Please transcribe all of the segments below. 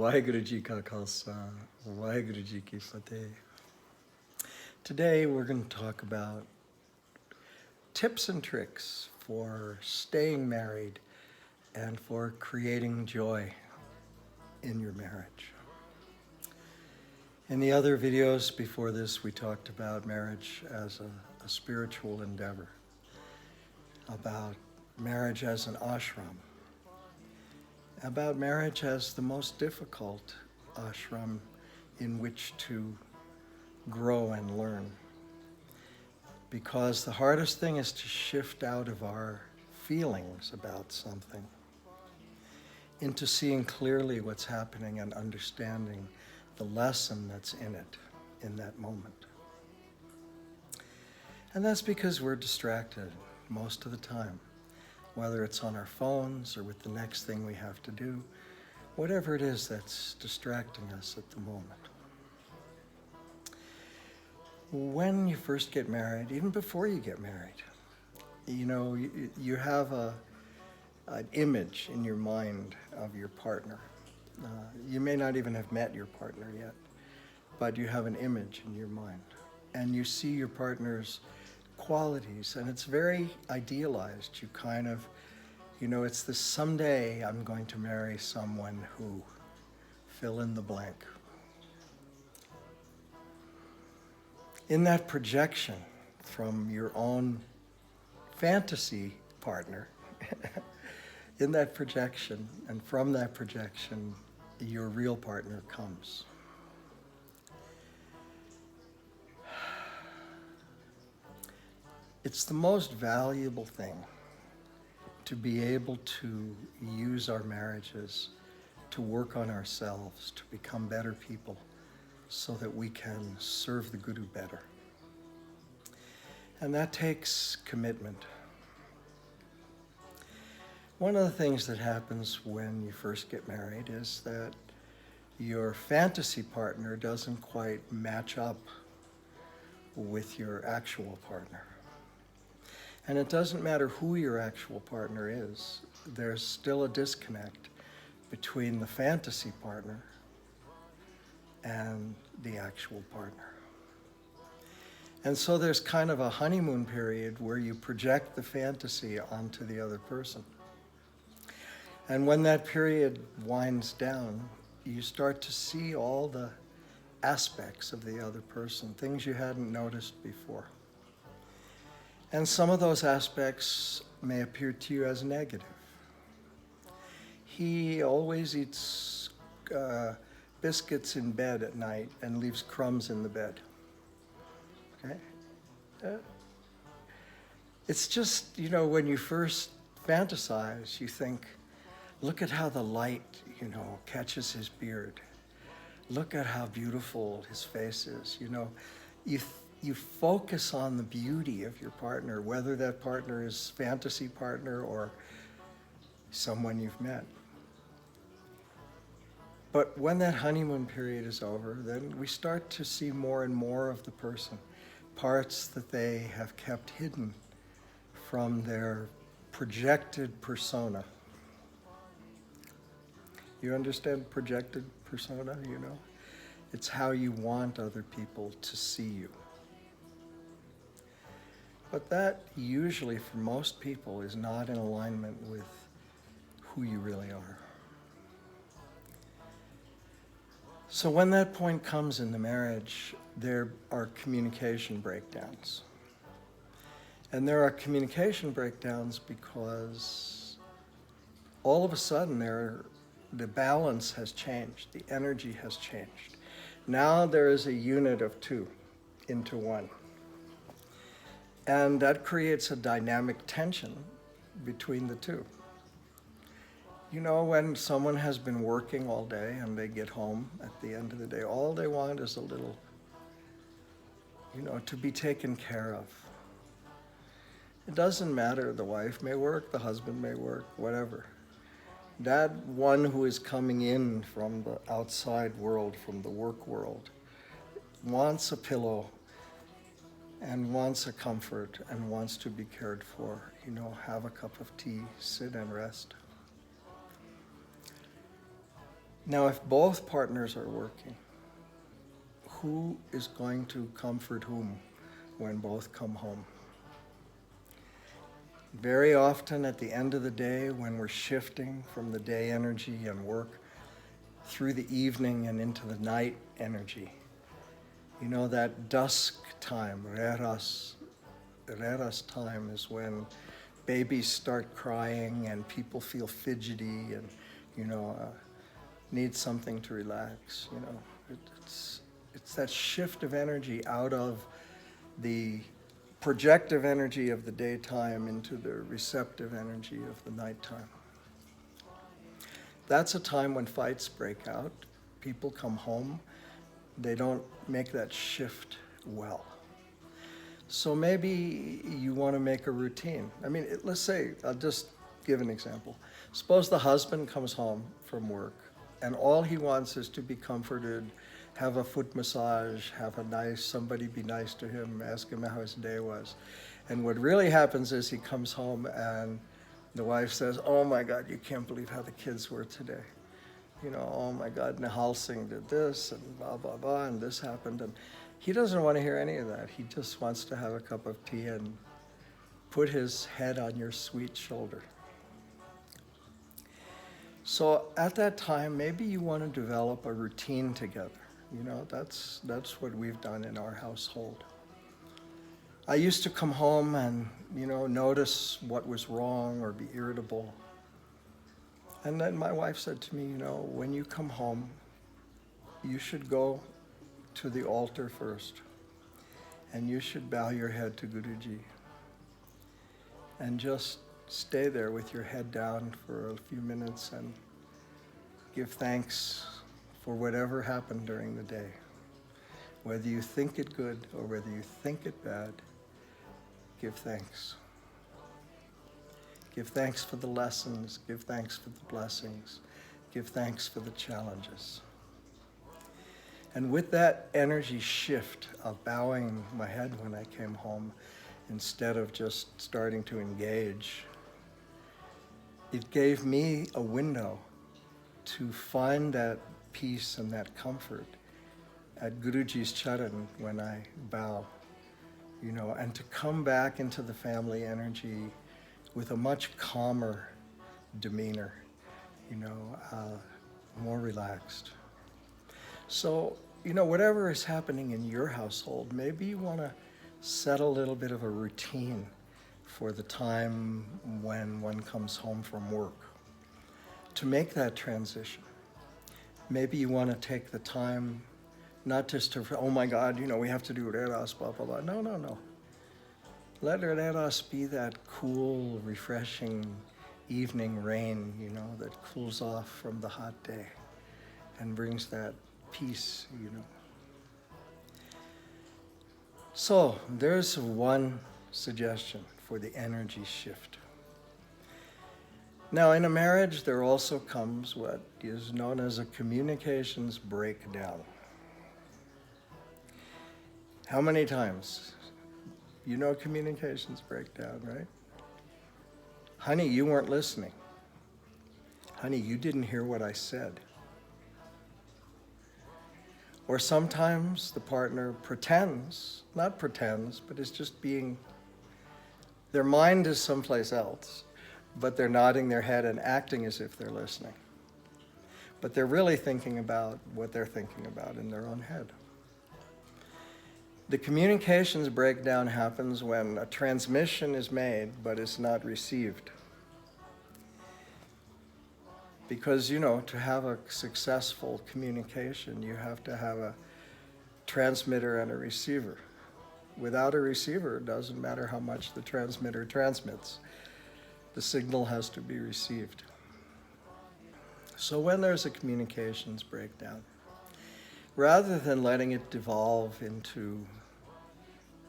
Waheguru Ji Ka Khalsa, Waheguru Ji Ki Fateh. Today we're going to talk about tips and tricks for staying married and for creating joy in your marriage. In the other videos before this, we talked about marriage as a spiritual endeavor, about marriage as an ashram, about marriage as the most difficult ashram in which to grow and learn. Because the hardest thing is to shift out of our feelings about something into seeing clearly what's happening and understanding the lesson that's in it in that moment. And that's because we're distracted most of the time, whether it's on our phones or with the next thing we have to do, whatever it is that's distracting us at the moment. When you first get married, even before you get married, you have an image in your mind of your partner. You may not even have met your partner yet, but you have an image in your mind. And you see your partner's qualities, and it's very idealized. You kind of, it's this someday I'm going to marry someone who, fill in the blank. In that projection from your own fantasy partner, in that projection, and from that projection, your real partner comes. It's the most valuable thing to be able to use our marriages to work on ourselves, to become better people, so that we can serve the Guru better. And that takes commitment. One of the things that happens when you first get married is that your fantasy partner doesn't quite match up with your actual partner. And it doesn't matter who your actual partner is, there's still a disconnect between the fantasy partner and the actual partner. And so there's kind of a honeymoon period where you project the fantasy onto the other person. And when that period winds down, you start to see all the aspects of the other person, things you hadn't noticed before. And some of those aspects may appear to you as negative. He always eats biscuits in bed at night and leaves crumbs in the bed. Okay? It's just, when you first fantasize, you think, look at how the light, catches his beard. Look at how beautiful his face is. You focus on the beauty of your partner, whether that partner is fantasy partner or someone you've met. But when that honeymoon period is over, then we start to see more and more of the person, parts that they have kept hidden from their projected persona. You understand projected persona, It's how you want other people to see you. But that usually, for most people, is not in alignment with who you really are. So when that point comes in the marriage, there are communication breakdowns. And there are communication breakdowns because all of a sudden the balance has changed, the energy has changed. Now there is a unit of two into one. And that creates a dynamic tension between the two. When someone has been working all day and they get home at the end of the day, all they want is a little, to be taken care of. It doesn't matter, the wife may work, the husband may work, whatever. That one who is coming in from the outside world, from the work world, wants a pillow and wants a comfort and wants to be cared for, have a cup of tea, sit and rest. Now, if both partners are working, who is going to comfort whom when both come home? Very often at the end of the day, when we're shifting from the day energy and work through the evening and into the night energy, you know, that dusk time, reras time is when babies start crying and people feel fidgety and, you know, need something to relax. You know, it's that shift of energy out of the projective energy of the daytime into the receptive energy of the nighttime. That's a time when fights break out. People come home. They don't make that shift well. So maybe you want to make a routine. I mean, let's say, I'll just give an example. Suppose the husband comes home from work and all he wants is to be comforted, have a foot massage, have a nice, somebody be nice to him, ask him how his day was. And what really happens is he comes home and the wife says, oh my God, you can't believe how the kids were today. You know, oh my God, Nihal Singh did this and blah, blah, blah, and this happened. And he doesn't want to hear any of that. He just wants to have a cup of tea and put his head on your sweet shoulder. So at that time, maybe you want to develop a routine together. You know, that's what we've done in our household. I used to come home and, you know, notice what was wrong or be irritable. And then my wife said to me, you know, when you come home, you should go to the altar first, and you should bow your head to Guruji, and just stay there with your head down for a few minutes and give thanks for whatever happened during the day. Whether you think it good or whether you think it bad, give thanks. Give thanks for the lessons, give thanks for the blessings, give thanks for the challenges. And with that energy shift of bowing my head when I came home, instead of just starting to engage, it gave me a window to find that peace and that comfort at Guruji's charan when I bow, you know, and to come back into the family energy with a much calmer demeanor, you know, more relaxed. So, you know, whatever is happening in your household, maybe you want to set a little bit of a routine for the time when one comes home from work to make that transition. Maybe you want to take the time not just to, oh my God, you know, we have to do reras, blah, blah, blah. No, no, no. Let reras be that cool, refreshing evening rain, you know, that cools off from the hot day and brings that peace, you know. So there's one suggestion for the energy shift. Now in a marriage, there also comes what is known as a communications breakdown. How many times? You know communications breakdown, right? Honey, you weren't listening. Honey, you didn't hear what I said. Or sometimes the partner pretends, not pretends, but is just being, their mind is someplace else, but they're nodding their head and acting as if they're listening. But they're really thinking about what they're thinking about in their own head. The communications breakdown happens when a transmission is made, but it's not received. Because, you know, to have a successful communication, you have to have a transmitter and a receiver. Without a receiver, it doesn't matter how much the transmitter transmits. The signal has to be received. So when there's a communications breakdown, rather than letting it devolve into,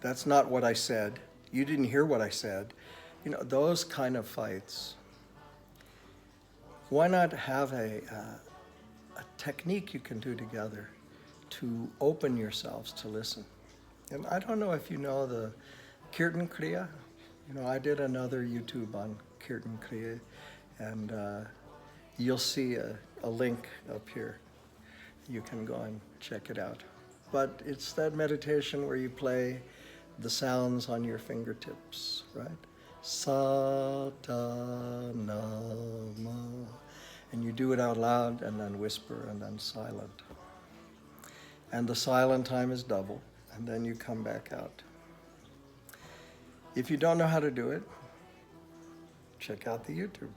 that's not what I said, you didn't hear what I said, you know, those kind of fights, why not have a technique you can do together to open yourselves to listen? And I don't know if you know the Kirtan Kriya. You know, I did another YouTube on Kirtan Kriya, and you'll see a link up here. You can go and check it out. But it's that meditation where you play the sounds on your fingertips, right? Sa ta na ma. And you do it out loud and then whisper and then silent. And the silent time is double, and then you come back out. If you don't know how to do it, check out the YouTube.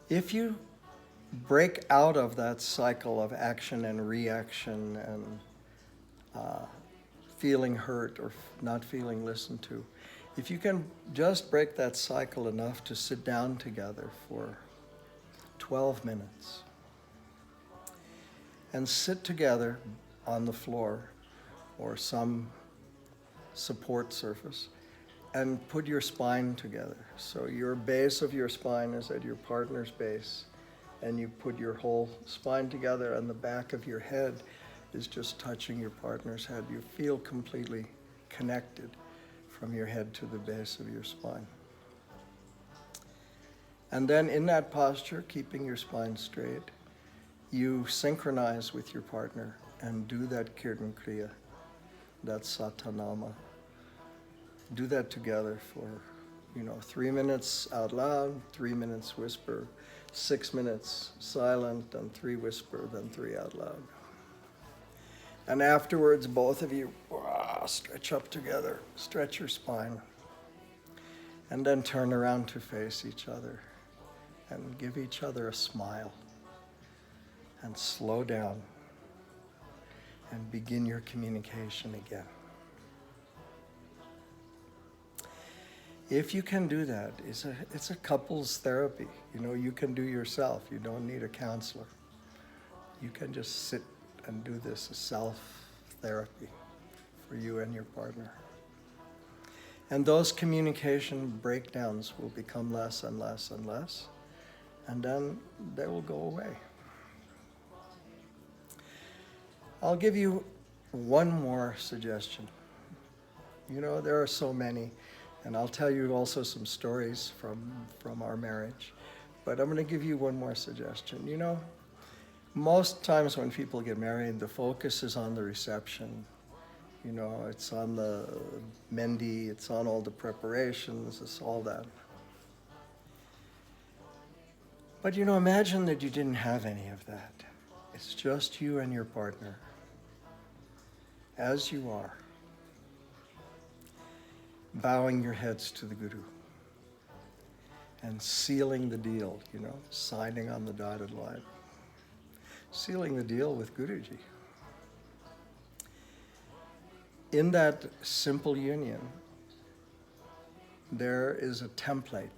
If you break out of that cycle of action and reaction and feeling hurt or not feeling listened to, if you can just break that cycle enough to sit down together for 12 minutes and sit together on the floor or some support surface and put your spine together. So your base of your spine is at your partner's base, and you put your whole spine together, and the back of your head is just touching your partner's head. You feel completely connected from your head to the base of your spine. And then in that posture, keeping your spine straight, you synchronize with your partner and do that Kirtan Kriya, that Satanama. Do that together for, 3 minutes out loud, 3 minutes whisper, 6 minutes silent, and 3 whisper, then 3 out loud. And afterwards, both of you stretch up together, stretch your spine, and then turn around to face each other and give each other a smile and slow down and begin your communication again. If you can do that, it's a couples therapy. You can do yourself. You don't need a counselor. You can just sit and do this as self-therapy for you and your partner. And those communication breakdowns will become less and less and less, and then they will go away. I'll give you one more suggestion. There are so many. And I'll tell you also some stories from our marriage. But I'm going to give you one more suggestion. Most times when people get married, the focus is on the reception. It's on the mendi, it's on all the preparations, it's all that. But imagine that you didn't have any of that. It's just you and your partner, as you are, bowing your heads to the Guru and sealing the deal, signing on the dotted line, sealing the deal with Guruji. In that simple union, there is a template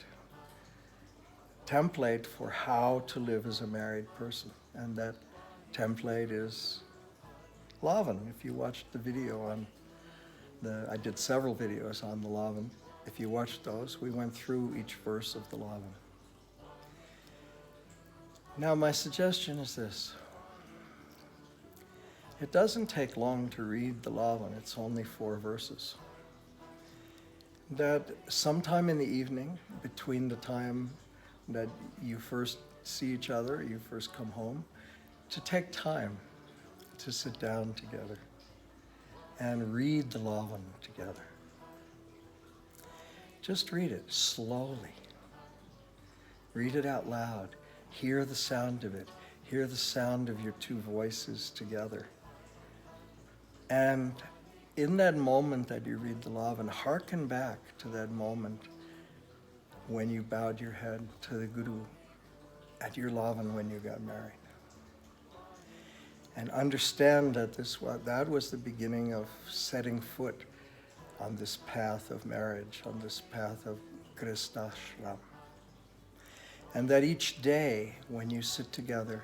for how to live as a married person. And that template is Lavan. If you watched the video I did several videos on the Lavan. If you watched those, we went through each verse of the Lavan. Now, my suggestion is this. It doesn't take long to read the Lavan. It's only 4 verses. That sometime in the evening, between the time that you first see each other, you first come home, to take time to sit down together and read the Lavan together. Just read it slowly. Read it out loud. Hear the sound of it. Hear the sound of your 2 voices together. And in that moment that you read the Lavan, hearken back to that moment when you bowed your head to the Guru at your Lavan when you got married. And understand that that was the beginning of setting foot on this path of marriage, on this path of Grihastashram. And that each day when you sit together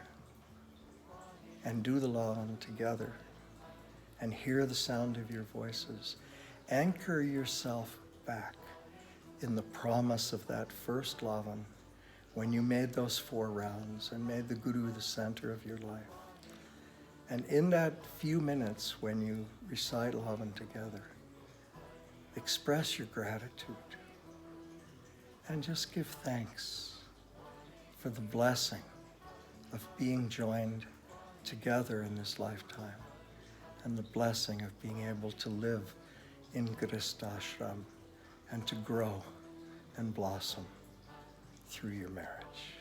and do the Lavan together and hear the sound of your voices, anchor yourself back in the promise of that first Lavan when you made those 4 rounds and made the Guru the center of your life. And in that few minutes when you recite Lavan together, express your gratitude and just give thanks for the blessing of being joined together in this lifetime, and the blessing of being able to live in Grihastashram and to grow and blossom through your marriage.